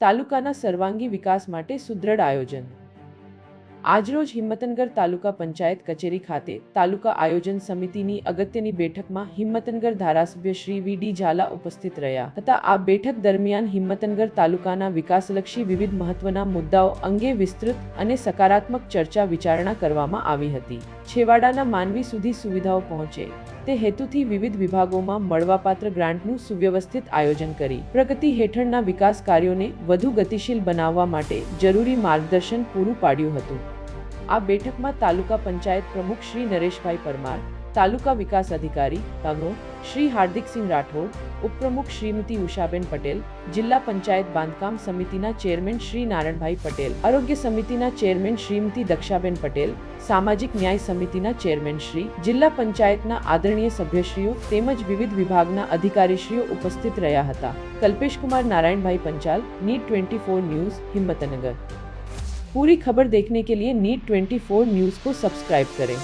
તાલુકાના સર્વાંગી વિકાસ માટે સુદ્રઢ આયોજન। આજરોજ હિંમતનગર તાલુકા પંચાયત કચેરી ખાતે તાલુકા આયોજન સમિતિની અગત્યની બેઠકમાં હિંમતનગર ધારાસભ્ય શ્રી વી.ડી. ઝાલા ઉપસ્થિત રહ્યા હતા। આ બેઠક દરમિયાન હિંમતનગર તાલુકાના વિકાસલક્ષી વિવિધ મહત્વના મુદ્દાઓ અંગે વિસ્તૃત અને સકારાત્મક ચર્ચા વિચારણા કરવામાં આવી હતી। છેવાડાના માનવી સુધી સુવિધાઓ પહોંચે તે હેતુથી વિવિધ વિભાગોમાં મળવાપાત્ર ગ્રાન્ટનું સુવ્યવસ્થિત આયોજન કરી પ્રગતિ હેઠળના વિકાસ કાર્યોને વધુ ગતિશીલ બનાવવા માટે જરૂરી માર્ગદર્શન પૂરું પાડ્યું હતું। આ બેઠકમાં તાલુકા પંચાયત પ્રમુખ શ્રી નરેશભાઈ પરમાર, તાલુકા વિકાસ અધિકારી શ્રી હાર્દિકસિંહ રાઠોડ, ઉપપ્રમુખ શ્રીમતી ઉષાબેન પટેલ, જિલ્લા પંચાયત બાંધકામ સમિતિના ચેરમેન શ્રી નારણભાઈ પટેલ, આરોગ્ય સમિતિના ચેરમેન શ્રીમતી દક્ષાબેન પટેલ, સામાજિક ન્યાય સમિતિના ચેરમેન શ્રી, જિલ્લા પંચાયતના આદરણીય સભ્યશ્રીઓ તેમજ વિવિધ વિભાગના અધિકારીશ્રીઓ ઉપસ્થિત રહ્યા હતા। કલ્પેશકુમાર નારાयणभाई पंचाल, नीट 24 न्यूज, हिम्मतनगर। पूरी खबर देखने के लिए नीट 24 न्यूज को सब्सक्राइब करें।